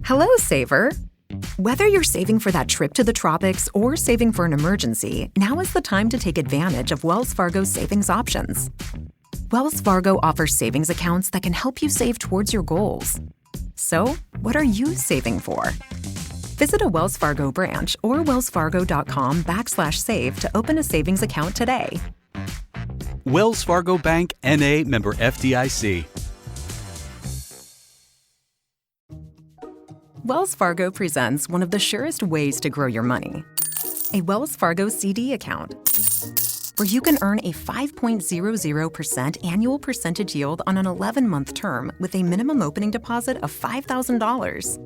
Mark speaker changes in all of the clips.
Speaker 1: Hello, saver. Whether you're saving for that trip to the tropics or saving for an emergency, now is the time to take advantage of Wells Fargo's savings options. Wells Fargo offers savings accounts that can help you save towards your goals. So, what are you saving for? Visit a Wells Fargo branch or wellsfargo.com/save to open a savings account today.
Speaker 2: Wells Fargo Bank, N.A., member FDIC.
Speaker 1: Wells Fargo presents one of the surest ways to grow your money, a Wells Fargo CD account, where you can earn a 5.00% annual percentage yield on an 11-month term with a minimum opening deposit of $5,000.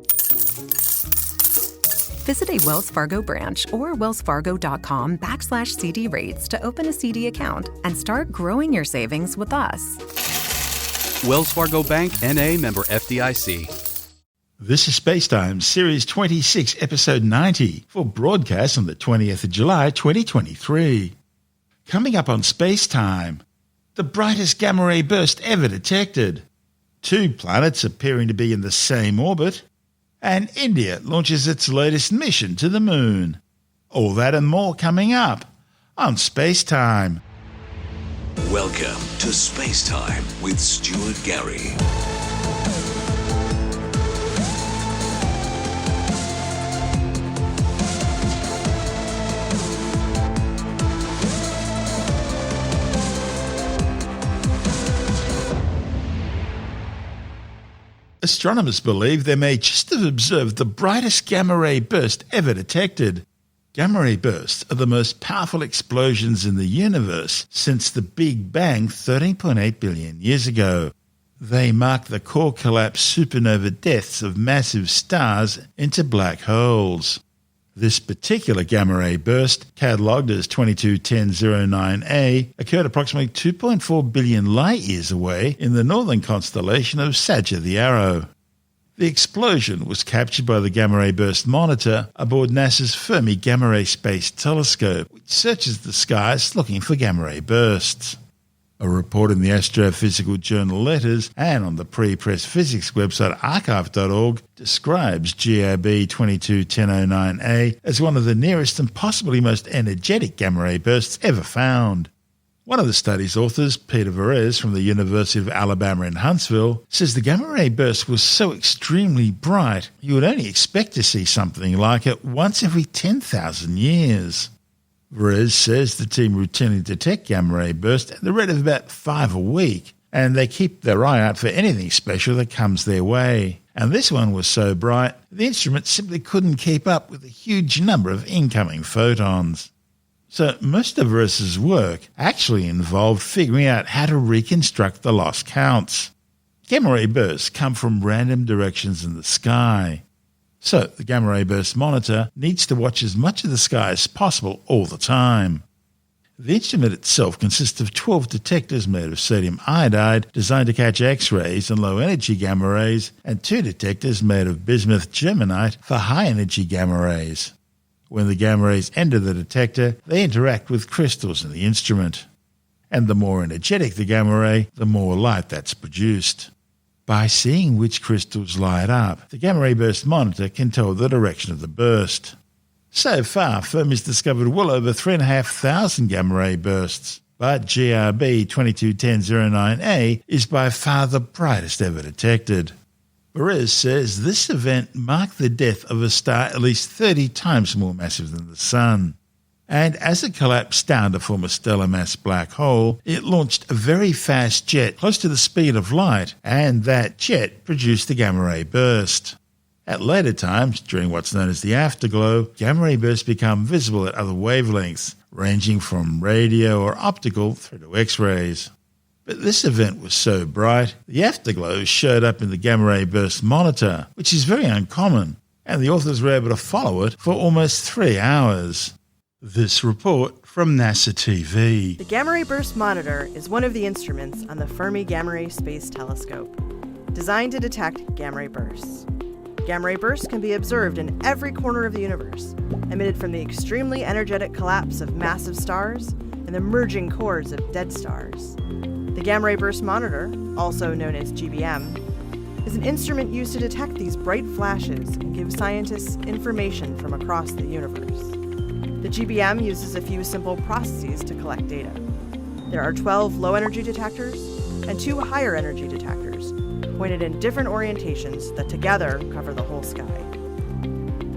Speaker 1: Visit a Wells Fargo branch or wellsfargo.com/CD rates to open a CD account and start growing your savings with us.
Speaker 2: Wells Fargo Bank, N.A., member FDIC.
Speaker 3: This is SpaceTime, Series 26, Episode 90, for broadcast on the 20th of July, 2023. Coming up on SpaceTime, the brightest gamma-ray burst ever detected, 2 planets appearing to be in the same orbit, and India launches its latest mission to the Moon. All that and more coming up on SpaceTime.
Speaker 4: Welcome to SpaceTime with Stuart Gary.
Speaker 3: Astronomers believe they may just have observed the brightest gamma-ray burst ever detected. Gamma-ray bursts are the most powerful explosions in the universe since the Big Bang 13.8 billion years ago. They mark the core collapse supernova deaths of massive stars into black holes. This particular gamma-ray burst, catalogued as 221009A, occurred approximately 2.4 billion light-years away in the northern constellation of Sagittarius the Arrow. The explosion was captured by the gamma-ray burst monitor aboard NASA's Fermi Gamma-ray Space Telescope, which searches the skies looking for gamma-ray bursts. A report in the astrophysical journal Letters and on the pre-press physics website archive.org describes GRB 221009A as one of the nearest and possibly most energetic gamma-ray bursts ever found. One of the study's authors, Peter Varese from the University of Alabama in Huntsville, says the gamma-ray burst was so extremely bright you would only expect to see something like it once every 10,000 years. Varese says the team routinely detect gamma-ray bursts at the rate of about 5 a week, and they keep their eye out for anything special that comes their way. And this one was so bright, the instrument simply couldn't keep up with the huge number of incoming photons. So most of Varese's work actually involved figuring out how to reconstruct the lost counts. Gamma-ray bursts come from random directions in the sky. So the gamma-ray burst monitor needs to watch as much of the sky as possible all the time. The instrument itself consists of 12 detectors made of sodium iodide designed to catch X-rays and low-energy gamma rays, and 2 detectors made of bismuth germanite for high-energy gamma rays. When the gamma rays enter the detector, they interact with crystals in the instrument. And the more energetic the gamma ray, the more light that's produced. By seeing which crystals light up, the gamma-ray burst monitor can tell the direction of the burst. So far, Fermi's discovered well over 3,500 gamma-ray bursts, but GRB 221009A is by far the brightest ever detected. Varese says this event marked the death of a star at least 30 times more massive than the Sun. And as it collapsed down to form a stellar mass black hole, it launched a very fast jet close to the speed of light, and that jet produced the gamma-ray burst. At later times, during what's known as the afterglow, gamma-ray bursts become visible at other wavelengths, ranging from radio or optical through to X-rays. But this event was so bright, the afterglow showed up in the gamma-ray burst monitor, which is very uncommon, and the authors were able to follow it for almost 3 hours. This report from NASA TV.
Speaker 5: The Gamma-ray Burst Monitor is one of the instruments on the Fermi Gamma-ray Space Telescope, designed to detect gamma-ray bursts. Gamma-ray bursts can be observed in every corner of the universe, emitted from the extremely energetic collapse of massive stars and the merging cores of dead stars. The Gamma-ray Burst Monitor, also known as GBM, is an instrument used to detect these bright flashes and give scientists information from across the universe. The GBM uses a few simple processes to collect data. There are 12 low-energy detectors and 2 higher-energy detectors, pointed in different orientations that together cover the whole sky.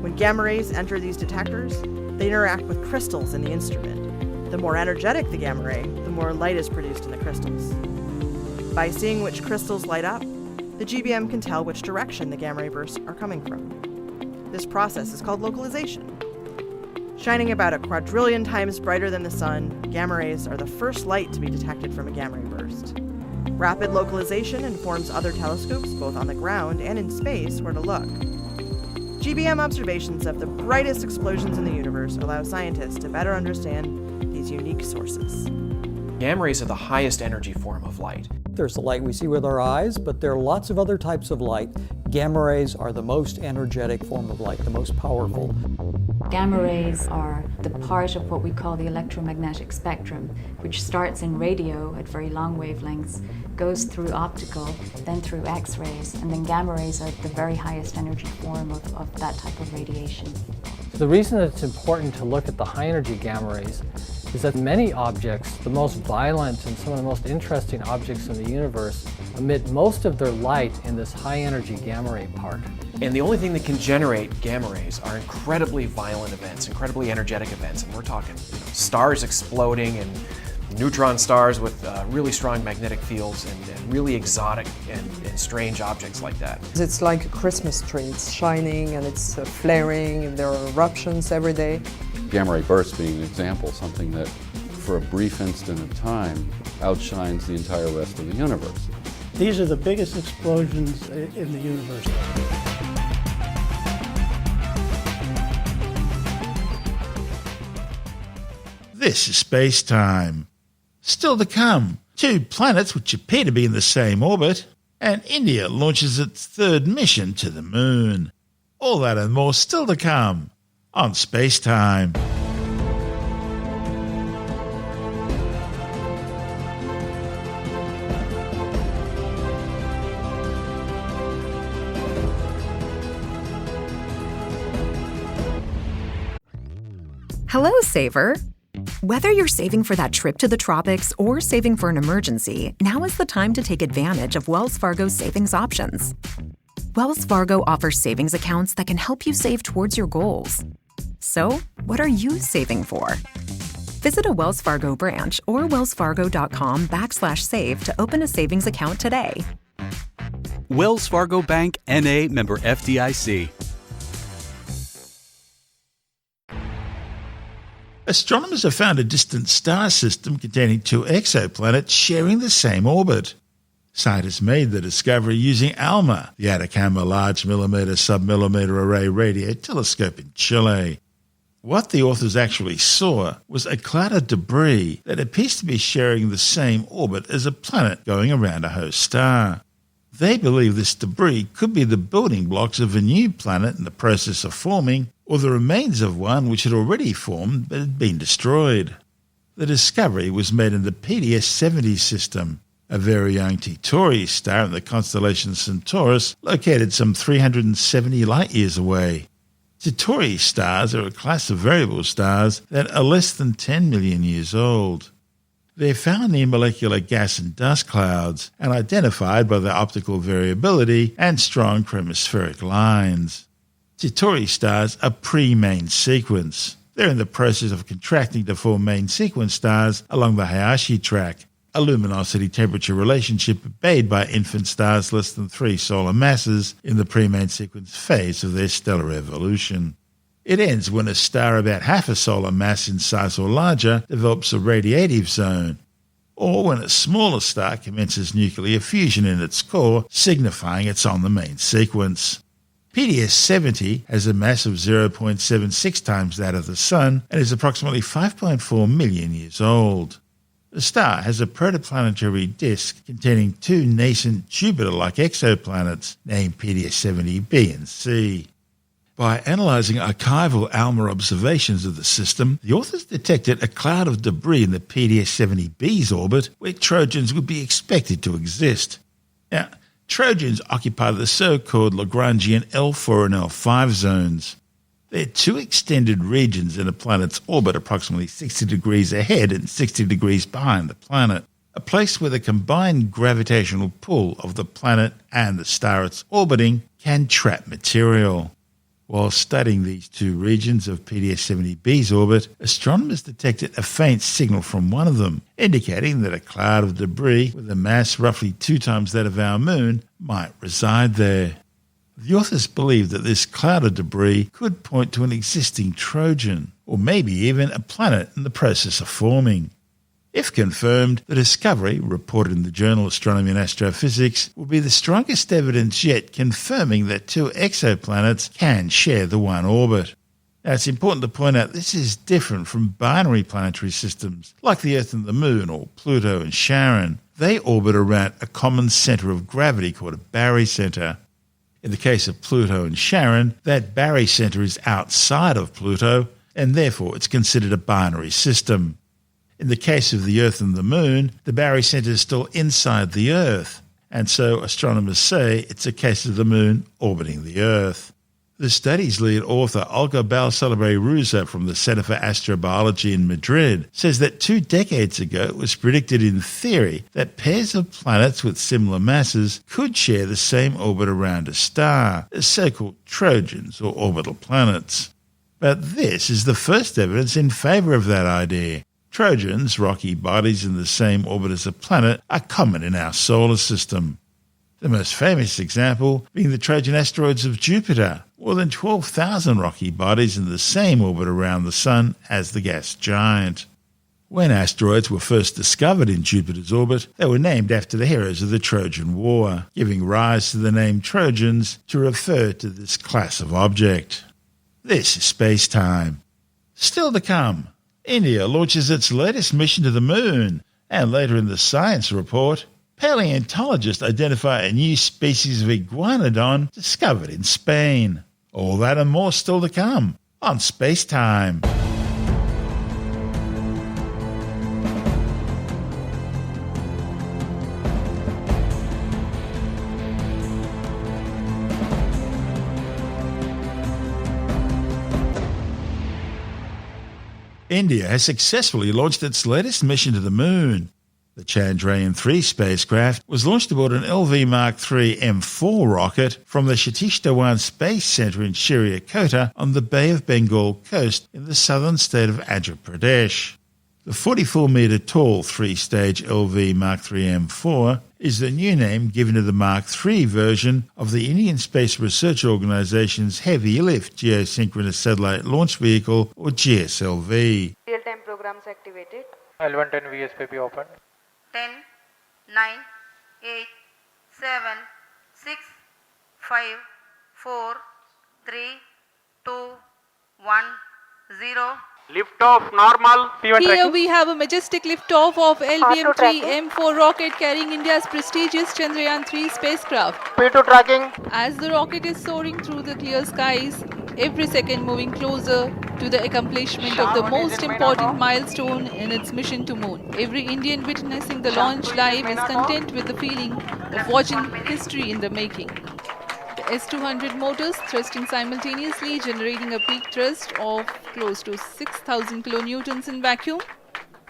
Speaker 5: When gamma rays enter these detectors, they interact with crystals in the instrument. The more energetic the gamma ray, the more light is produced in the crystals. By seeing which crystals light up, the GBM can tell which direction the gamma ray bursts are coming from. This process is called localization. Shining about a quadrillion times brighter than the sun, gamma rays are the first light to be detected from a gamma ray burst. Rapid localization informs other telescopes, both on the ground and in space, where to look. GBM observations of the brightest explosions in the universe allow scientists to better understand these unique sources.
Speaker 6: Gamma rays are the highest energy form of light.
Speaker 7: There's the light we see with our eyes, but there are lots of other types of light. Gamma rays are the most energetic form of light, the most powerful.
Speaker 8: Gamma rays are the part of what we call the electromagnetic spectrum, which starts in radio at very long wavelengths, goes through optical, then through X-rays, and then gamma rays are the very highest energy form of that type of radiation.
Speaker 9: The reason that it's important to look at the high-energy gamma rays is that many objects, the most violent and some of the most interesting objects in the universe, emit most of their light in this high-energy gamma ray part.
Speaker 6: And the only thing that can generate gamma rays are incredibly violent events, incredibly energetic events. And we're talking stars exploding and neutron stars with really strong magnetic fields and really exotic and strange objects like that.
Speaker 10: It's like a Christmas tree. It's shining and it's flaring and there are eruptions every day.
Speaker 11: Gamma ray bursts being an example, something that for a brief instant of time outshines the entire rest of the universe.
Speaker 12: These are the biggest explosions in the universe.
Speaker 3: This is SpaceTime. Still to come, 2 planets which appear to be in the same orbit, and India launches its 3rd mission to the moon. All that and more still to come on SpaceTime.
Speaker 1: Hello, Saver. Whether you're saving for that trip to the tropics or saving for an emergency, now is the time to take advantage of Wells Fargo's savings options. Wells Fargo offers savings accounts that can help you save towards your goals. So, what are you saving for? Visit a Wells Fargo branch or wellsfargo.com/save to open a savings account today.
Speaker 2: Wells Fargo Bank, N.A., member FDIC.
Speaker 3: Astronomers have found a distant star system containing 2 exoplanets sharing the same orbit. Scientists made the discovery using ALMA, the Atacama Large Millimeter Submillimeter Array Radio Telescope in Chile. What the authors actually saw was a cloud of debris that appears to be sharing the same orbit as a planet going around a host star. They believe this debris could be the building blocks of a new planet in the process of forming, or the remains of one which had already formed but had been destroyed. The discovery was made in the PDS-70 system, a very young T-Tauri star in the constellation Centaurus, located some 370 light-years away. T-Tauri stars are a class of variable stars that are less than 10 million years old. They're found in molecular gas and dust clouds and identified by their optical variability and strong chromospheric lines. T-Tauri stars are pre-main sequence. They're in the process of contracting to form main sequence stars along the Hayashi track, a luminosity-temperature relationship obeyed by infant stars less than 3 solar masses in the pre-main sequence phase of their stellar evolution. It ends when a star about half a solar mass in size or larger develops a radiative zone, or when a smaller star commences nuclear fusion in its core, signifying it's on the main sequence. PDS-70 has a mass of 0.76 times that of the Sun and is approximately 5.4 million years old. The star has a protoplanetary disk containing 2 nascent Jupiter-like exoplanets named PDS-70b and c. By analysing archival ALMA observations of the system, the authors detected a cloud of debris in the PDS-70b's orbit where Trojans would be expected to exist. Now, Trojans occupy the so-called Lagrangian L4 and L5 zones. They're two extended regions in a planet's orbit approximately 60 degrees ahead and 60 degrees behind the planet, a place where the combined gravitational pull of the planet and the star it's orbiting can trap material. While studying these two regions of PDS-70b's orbit, astronomers detected a faint signal from one of them, indicating that a cloud of debris with a mass roughly 2 times that of our Moon might reside there. The authors believe that this cloud of debris could point to an existing Trojan, or maybe even a planet in the process of forming. If confirmed, the discovery, reported in the journal Astronomy and Astrophysics, will be the strongest evidence yet confirming that two exoplanets can share the one orbit. Now, it's important to point out this is different from binary planetary systems, like the Earth and the Moon, or Pluto and Charon. They orbit around a common centre of gravity called a barycenter. In the case of Pluto and Charon, that barycenter is outside of Pluto, and therefore it's considered a binary system. In the case of the Earth and the Moon, the barycenter is still inside the Earth, and so astronomers say it's a case of the Moon orbiting the Earth. The study's lead author, Olga Balcelebray-Ruza from the Center for Astrobiology in Madrid, says that 2 decades ago it was predicted in theory that pairs of planets with similar masses could share the same orbit around a star, as so-called Trojans or orbital planets. But this is the first evidence in favour of that idea. Trojans, rocky bodies in the same orbit as a planet, are common in our solar system. The most famous example being the Trojan asteroids of Jupiter, more than 12,000 rocky bodies in the same orbit around the Sun as the gas giant. When asteroids were first discovered in Jupiter's orbit, they were named after the heroes of the Trojan War, giving rise to the name Trojans to refer to this class of object. This is SpaceTime. Still to come, India launches its latest mission to the Moon, and later in the science report, paleontologists identify a new species of Iguanodon discovered in Spain. All that and more still to come on SpaceTime. India has successfully launched its latest mission to the Moon. The Chandrayaan-3 spacecraft was launched aboard an LV Mark III M4 rocket from the Satish Dhawan Space Centre in Sriharikota on the Bay of Bengal coast in the southern state of Andhra Pradesh. The 44-metre-tall 3-stage LV Mark III M4 is the new name given to the Mark III version of the Indian Space Research Organisation's Heavy Lift Geosynchronous Satellite Launch Vehicle, or GSLV.
Speaker 13: Real-time programs activated.
Speaker 14: L110 VSPP open.
Speaker 13: 10, 9, 8, 7, 6, 5, 4, 3, 2, 1, 0.
Speaker 14: Liftoff normal.
Speaker 15: Here tracking. We have a majestic liftoff of LVM-3 M4 rocket carrying India's prestigious Chandrayaan-3 spacecraft.
Speaker 14: P2 tracking.
Speaker 15: As the rocket is soaring through the clear skies, every second moving closer to the accomplishment of the most important milestone in its mission to Moon. Every Indian witnessing the launch live is content with the feeling of watching history in the making. The S200 motors thrusting simultaneously, generating a peak thrust of close to 6,000 kilonewtons in vacuum.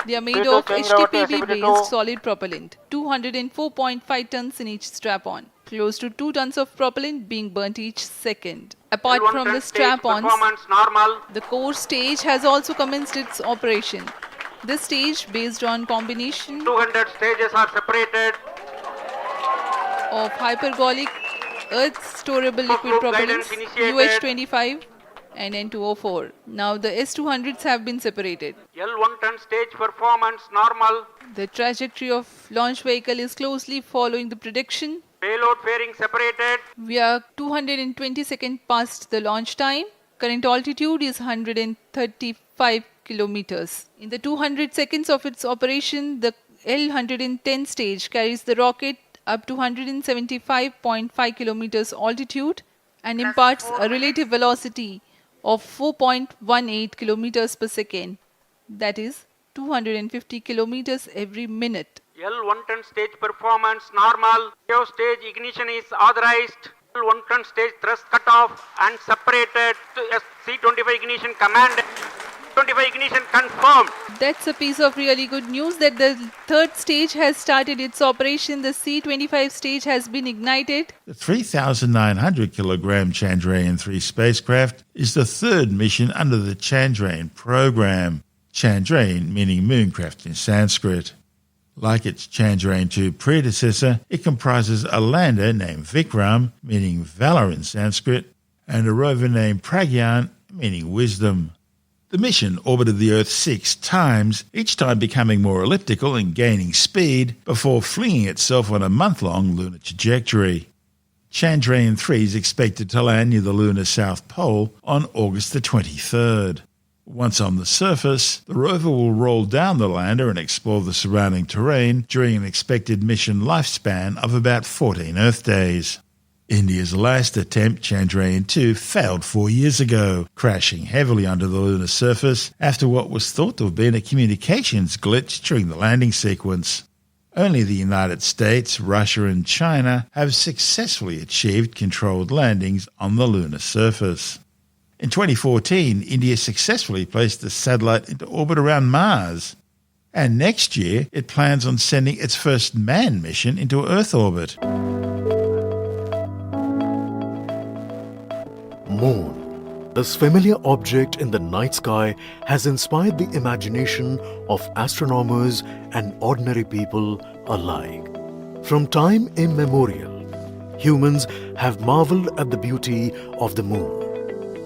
Speaker 15: They are made of HTPB-based solid propellant, 204.5 tons in each strap-on, close to 2 tons of propellant being burnt each second. Apart from the strap-ons, the core stage has also commenced its operation. This stage, based on combination
Speaker 14: 200 stages are separated
Speaker 15: of hypergolic Earth storable liquid propellants UH-25 and N2O4. Now the S200s have been separated.
Speaker 14: L110 stage performance normal.
Speaker 15: The trajectory of launch vehicle is closely following the prediction.
Speaker 14: Payload fairing separated.
Speaker 15: We are 220 seconds past the launch time. Current altitude is 135 kilometers. In the 200 seconds of its operation, the L110 stage carries the rocket up to 175.5 kilometers altitude and imparts a relative velocity of 4.18 kilometers per second, that is 250 kilometers every minute.
Speaker 14: L110 stage performance normal. Stage ignition is authorized. L110 stage thrust cut off and separated. C25 ignition command. 25 ignition confirmed.
Speaker 15: That's a piece of really good news that the third stage has started its operation. The C25 stage has been ignited.
Speaker 3: The 3,900-kilogram Chandrayaan-3 spacecraft is the third mission under the Chandrayaan program. Chandrayaan meaning mooncraft in Sanskrit. Like its Chandrayaan-2 predecessor, it comprises a lander named Vikram, meaning valour in Sanskrit, and a rover named Pragyan, meaning wisdom. The mission orbited the Earth 6 times, each time becoming more elliptical and gaining speed before flinging itself on a month-long lunar trajectory. Chandrayaan-3 is expected to land near the lunar South Pole on August the 23rd. Once on the surface, the rover will roll down the lander and explore the surrounding terrain during an expected mission lifespan of about 14 Earth days. India's last attempt, Chandrayaan-2, failed 4 years ago, crashing heavily under the lunar surface after what was thought to have been a communications glitch during the landing sequence. Only the United States, Russia and China have successfully achieved controlled landings on the lunar surface. In 2014, India successfully placed a satellite into orbit around Mars. And next year, it plans on sending its first manned mission into Earth orbit.
Speaker 16: Moon. This familiar object in the night sky has inspired the imagination of astronomers and ordinary people alike. From time immemorial, humans have marveled at the beauty of the moon,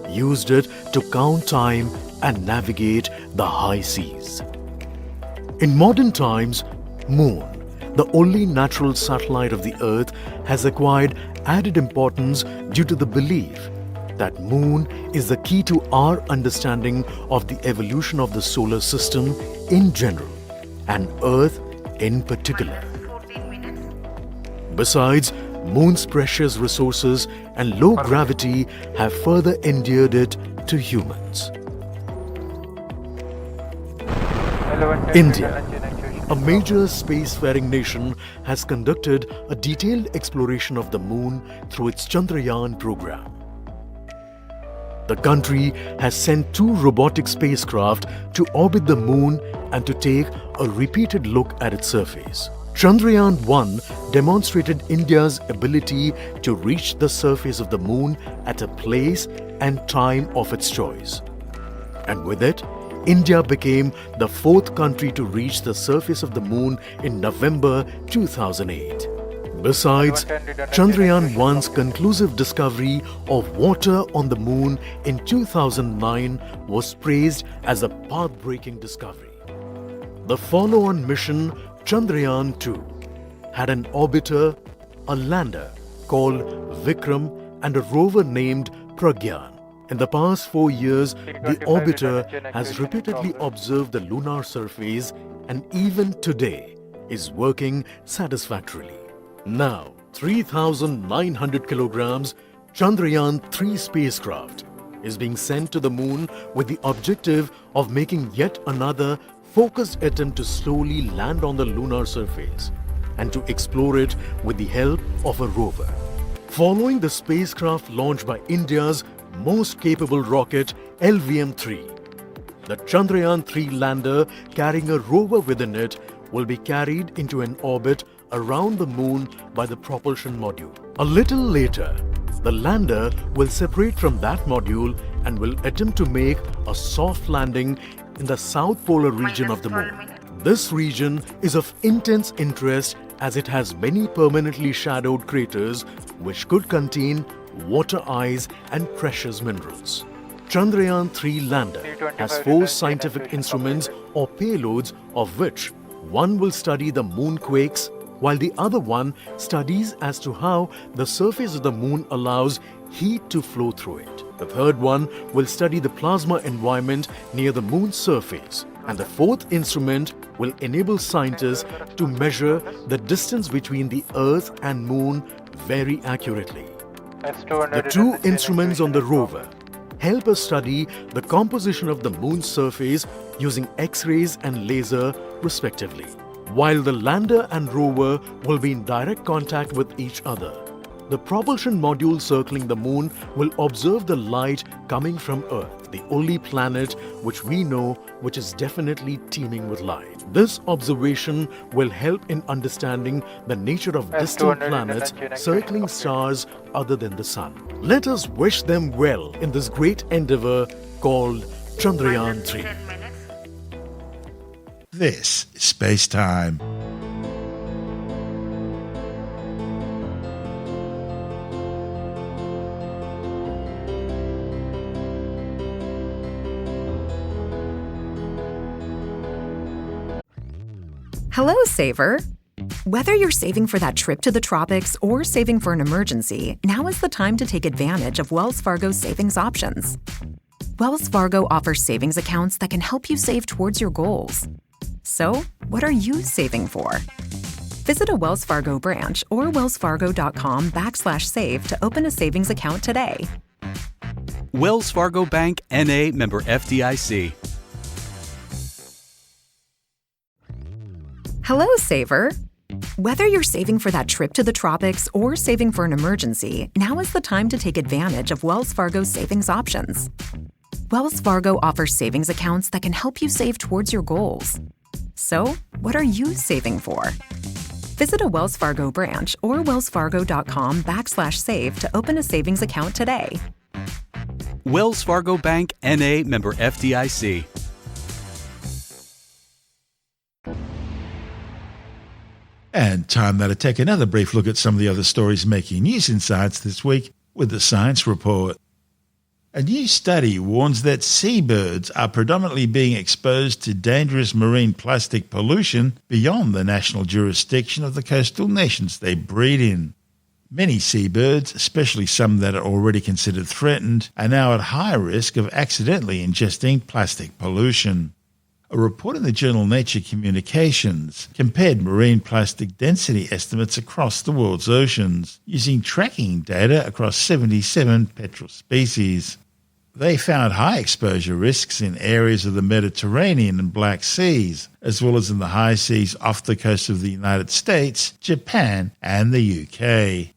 Speaker 16: used it to count time and navigate the high seas. In modern times, Moon, the only natural satellite of the Earth, has acquired added importance due to the belief that Moon is the key to our understanding of the evolution of the solar system in general and Earth in particular. Besides, Moon's precious resources and low gravity have further endeared it to humans. India, a major spacefaring nation, has conducted a detailed exploration of the Moon through its Chandrayaan program. The country has sent 2 robotic spacecraft to orbit the Moon and to take a repeated look at its surface. Chandrayaan-1 demonstrated India's ability to reach the surface of the Moon at a place and time of its choice. And with it, India became the 4th country to reach the surface of the Moon in November 2008. Besides, Chandrayaan-1's conclusive discovery of water on the Moon in 2009 was praised as a path-breaking discovery. The follow-on mission, Chandrayaan-2, had an orbiter, a lander called Vikram, and a rover named Pragyan. In the past 4 years, the orbiter has repeatedly observed the lunar surface and even today is working satisfactorily. Now, 3,900 kilograms Chandrayaan-3 spacecraft is being sent to the Moon with the objective of making yet another focused attempt to slowly land on the lunar surface and to explore it with the help of a rover. Following the spacecraft launched by India's most capable rocket, LVM-3, the Chandrayaan-3 lander carrying a rover within it will be carried into an orbit around the Moon by the propulsion module. A little later, the lander will separate from that module and will attempt to make a soft landing in the south polar region of the Moon. This region is of intense interest as it has many permanently shadowed craters which could contain water ice and precious minerals. Chandrayaan-3 lander has 4 scientific instruments or payloads, of which one will study the moonquakes, while the other one studies as to how the surface of the Moon allows heat to flow through it. The third one will study the plasma environment near the Moon's surface. And the 4th instrument will enable scientists to measure the distance between the Earth and Moon very accurately. The 2 instruments on the rover help us study the composition of the Moon's surface using X-rays and laser respectively. while the lander and rover will be in direct contact with each other. The propulsion module circling the moon will observe the light coming from Earth, the only planet which we know which is definitely teeming with light. This observation will help in understanding the nature of distant planets circling stars other than the Sun. Let us wish them well in this great endeavor called Chandrayaan-3.
Speaker 3: This is SpaceTime.
Speaker 1: Hello, Saver. Whether you're saving for that trip to the tropics or saving for an emergency, now is the time to take advantage of Wells Fargo's savings options. Wells Fargo offers savings accounts that can help you save towards your goals. So, what are you saving for? Visit a Wells Fargo branch or wellsfargo.com/save to open a savings account today.
Speaker 2: Wells Fargo Bank, N.A., member FDIC.
Speaker 1: Hello, Saver. Whether you're saving for that trip to the tropics or saving for an emergency, now is the time to take advantage of Wells Fargo's savings options. Wells Fargo offers savings accounts that can help you save towards your goals. So, what are you saving for? Visit a Wells Fargo branch or wellsfargo.com/save to open a savings account today.
Speaker 2: Wells Fargo Bank, N.A., member FDIC.
Speaker 3: And time now to take another brief look at some of the other stories making news in science this week with the Science Report. A new study warns that seabirds are predominantly being exposed to dangerous marine plastic pollution beyond the national jurisdiction of the coastal nations they breed in. Many seabirds, especially some that are already considered threatened, are now at high risk of accidentally ingesting plastic pollution. A report in the journal Nature Communications compared marine plastic density estimates across the world's oceans using tracking data across 77 petrel species. They found high exposure risks in areas of the Mediterranean and Black Seas, as well as in the high seas off the coast of the United States, Japan, and the UK.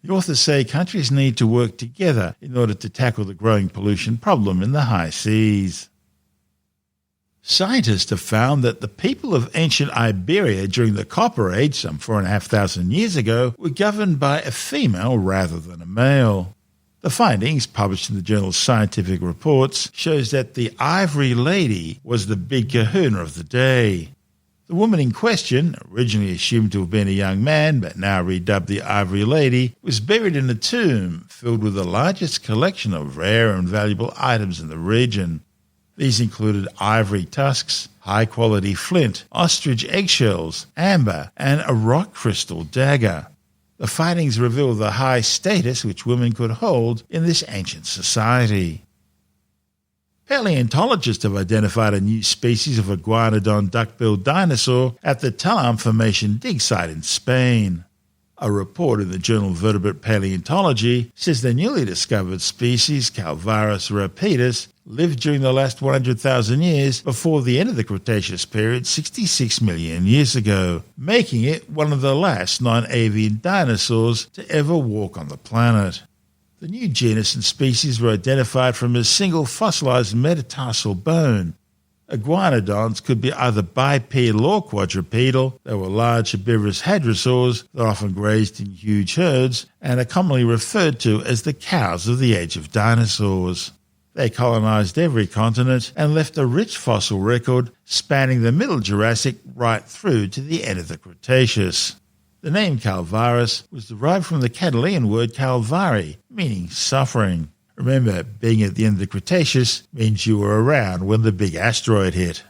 Speaker 3: The authors say countries need to work together in order to tackle the growing pollution problem in the high seas. Scientists have found that the people of ancient Iberia during the Copper Age, some 4,500 years ago, were governed by a female rather than a male. The findings, published in the journal Scientific Reports, shows that the Ivory Lady was the big kahuna of the day. The woman in question, originally assumed to have been a young man but now redubbed the Ivory Lady, was buried in a tomb filled with the largest collection of rare and valuable items in the region. These included ivory tusks, high-quality flint, ostrich eggshells, amber, and a rock crystal dagger. The findings reveal the high status which women could hold in this ancient society. Palaeontologists have identified a new species of Iguanodon duck-billed dinosaur at the Talam Formation dig site in Spain. A report in the journal Vertebrate Paleontology says the newly discovered species, Calvaris rapidus, lived during the last 100,000 years before the end of the Cretaceous period 66 million years ago, making it one of the last non-avian dinosaurs to ever walk on the planet. The new genus and species were identified from a single fossilized metatarsal bone. Iguanodons could be either bipedal or quadrupedal. They were large herbivorous hadrosaurs that often grazed in huge herds and are commonly referred to as the cows of the age of dinosaurs. They colonized every continent and left a rich fossil record spanning the Middle Jurassic right through to the end of the Cretaceous. The name Calvaris was derived from the Catalan word calvari, meaning suffering. Remember, being at the end of the Cretaceous means you were around when the big asteroid hit.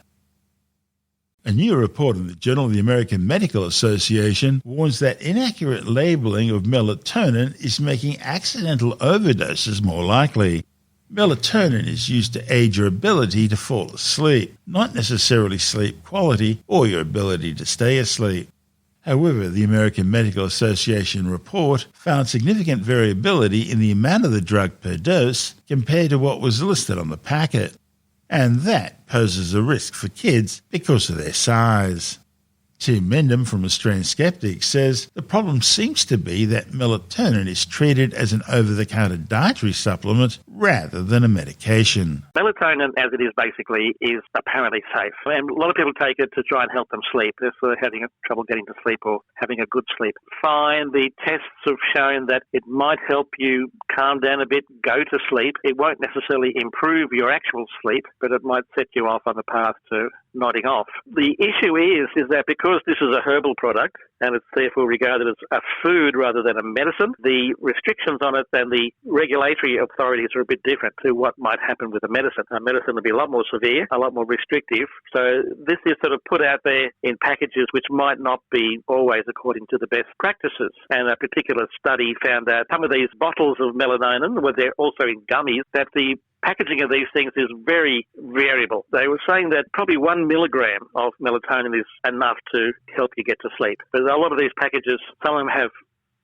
Speaker 3: A new report in the Journal of the American Medical Association warns that inaccurate labeling of melatonin is making accidental overdoses more likely. Melatonin is used to aid your ability to fall asleep, not necessarily sleep quality or your ability to stay asleep. However, the American Medical Association report found significant variability in the amount of the drug per dose compared to what was listed on the packet. And that poses a risk for kids because of their size. Tim Mendham from Australian Skeptic says the problem seems to be that melatonin is treated as an over-the-counter dietary supplement rather than a medication.
Speaker 17: Melatonin, as it is basically, is apparently safe. And a lot of people take it to try and help them sleep. If they're having trouble getting to sleep or having a good sleep. Fine, the tests have shown that it might help you calm down a bit, go to sleep. It won't necessarily improve your actual sleep, but it might set you off on the path to nodding off. The issue is that because this is a herbal product and it's therefore regarded as a food rather than a medicine, the restrictions on it and the regulatory authorities are a bit different to what might happen with a medicine. A medicine would be a lot more severe, a lot more restrictive. So this is sort of put out there in packages which might not be always according to the best practices. And a particular study found that some of these bottles of melatonin, where they're also in gummies, that the packaging of these things is very variable. They were saying that probably 1 milligram of melatonin is enough to help you get to sleep. But a lot of these packages, some of them have,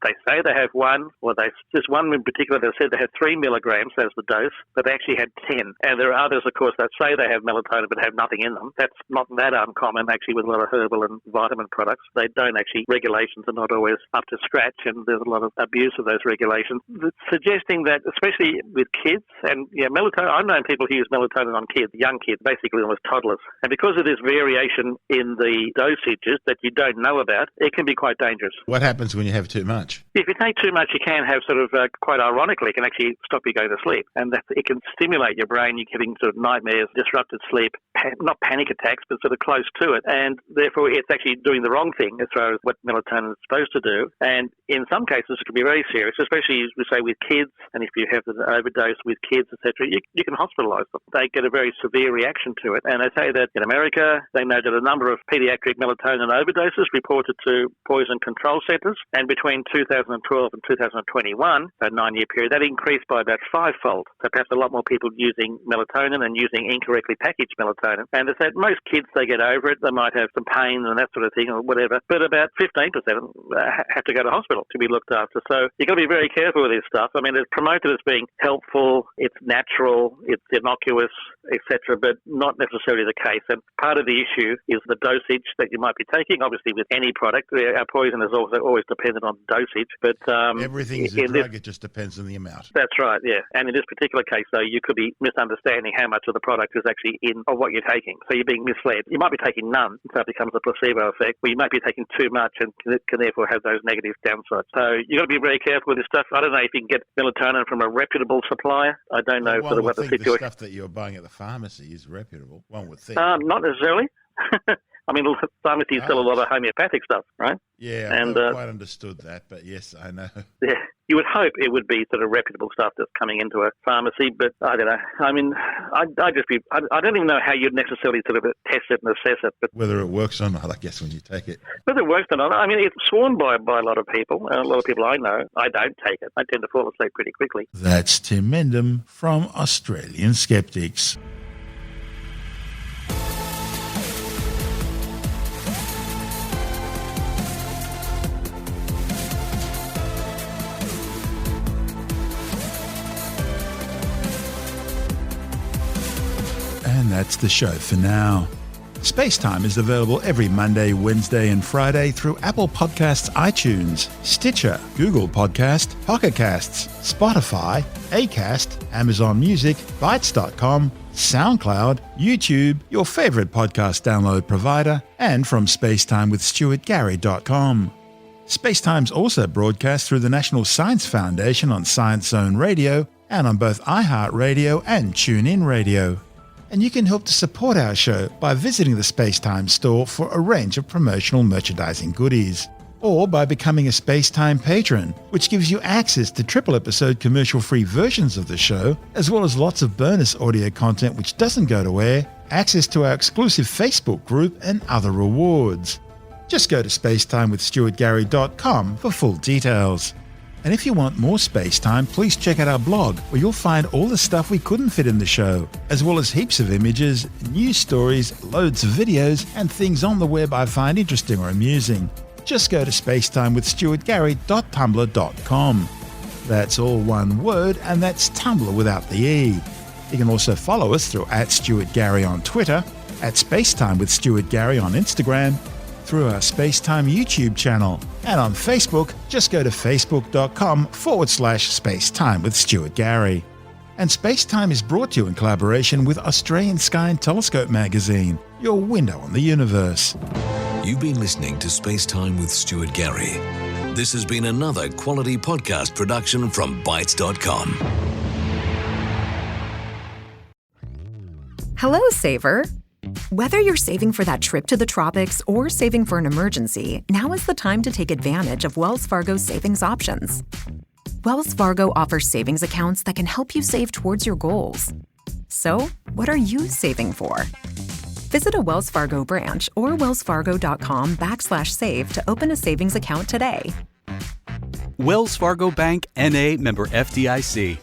Speaker 17: they say they have one, or there's one in particular that said they had 3 milligrams as the dose, but they actually had 10. And there are others, of course, that say they have melatonin but have nothing in them. That's not that uncommon, actually, with a lot of herbal and vitamin products. They don't actually, regulations are not always up to scratch, and there's a lot of abuse of those regulations. It's suggesting that, especially with kids, and melatonin, I've known people who use melatonin on kids, young kids, basically almost toddlers. And because of this variation in the dosages that you don't know about, it can be quite dangerous.
Speaker 3: What happens when you have too much?
Speaker 17: If you take too much, you can have sort of, quite ironically, it can actually stop you going to sleep. And it can stimulate your brain. You're getting sort of nightmares, disrupted sleep, not panic attacks, but sort of close to it. And therefore, it's actually doing the wrong thing as far as what melatonin is supposed to do. And in some cases, it can be very serious, especially, as we say, with kids. And if you have an overdose with kids, etc., you can hospitalise them. They get a very severe reaction to it. And they say that in America, they noted a number of pediatric melatonin overdoses reported to poison control centres. And between 2012 and 2021, a 9-year period, that increased by about 5-fold. So perhaps a lot more people using melatonin and using incorrectly packaged melatonin. And they said most kids, they get over it. They might have some pain and that sort of thing or whatever. But about 15% have to go to hospital to be looked after. So you've got to be very careful with this stuff. I mean, it's promoted as being helpful, it's natural, it's innocuous, etc., but not necessarily the case. And part of the issue is the dosage that you might be taking. Obviously, with any product, our poison is also always dependent on dosage. But
Speaker 3: everything's a drug, it just depends on the amount.
Speaker 17: That's right, yeah. And in this particular case, though, you could be misunderstanding how much of the product is actually of what you're taking. So you're being misled. You might be taking none, so it becomes a placebo effect, or you might be taking too much and can therefore have those negative downsides. So you've got to be very careful with this stuff. I don't know if you can get melatonin from a reputable supplier. I don't know sort of what the situation.
Speaker 3: The stuff that you're buying at the pharmacy is reputable, one would think.
Speaker 17: Not necessarily. I mean, pharmacies sell a lot of homeopathic stuff, right?
Speaker 3: Yeah, I never quite understood that, but yes, I know.
Speaker 17: Yeah, you would hope it would be sort of reputable stuff that's coming into a pharmacy, but I don't know. I mean, I don't even know how you'd necessarily sort of test it and assess it. But
Speaker 3: whether it works or not, I guess, when you take it.
Speaker 17: Whether it works or not, I mean, it's sworn by a lot of people. A lot of people I know, I don't take it. I tend to fall asleep pretty quickly.
Speaker 3: That's Tim Mendham from Australian Skeptics. And that's the show for now. SpaceTime is available every Monday, Wednesday and Friday through Apple Podcasts, iTunes, Stitcher, Google Podcast, Pocket Casts, Spotify, Acast, Amazon Music, Bytes.com, SoundCloud, YouTube, your favourite podcast download provider, and from spacetimewithstuartgary.com. SpaceTime's also broadcast through the National Science Foundation on Science Zone Radio and on both iHeartRadio and TuneIn Radio. And you can help to support our show by visiting the SpaceTime store for a range of promotional merchandising goodies, or by becoming a SpaceTime patron, which gives you access to triple-episode commercial-free versions of the show, as well as lots of bonus audio content which doesn't go to air, access to our exclusive Facebook group, and other rewards. Just go to spacetimewithstuartgary.com for full details. And if you want more SpaceTime, please check out our blog, where you'll find all the stuff we couldn't fit in the show, as well as heaps of images, news stories, loads of videos, and things on the web I find interesting or amusing. Just go to spacetimewithstuartgary.tumblr.com. That's all one word, and that's Tumblr without the E. You can also follow us through @StuartGary on Twitter, @SpaceTime with Stuart Gary on Instagram, through our SpaceTime YouTube channel. And on Facebook, just go to facebook.com/spacetime with Stuart Gary. And SpaceTime is brought to you in collaboration with Australian Sky and Telescope magazine, your window on the universe.
Speaker 4: You've been listening to SpaceTime with Stuart Gary. This has been another quality podcast production from Bytes.com.
Speaker 1: Hello, saver. Whether you're saving for that trip to the tropics or saving for an emergency, now is the time to take advantage of Wells Fargo's savings options. Wells Fargo offers savings accounts that can help you save towards your goals. So, what are you saving for? Visit a Wells Fargo branch or wellsfargo.com/save to open a savings account today.
Speaker 2: Wells Fargo Bank, N.A., member FDIC.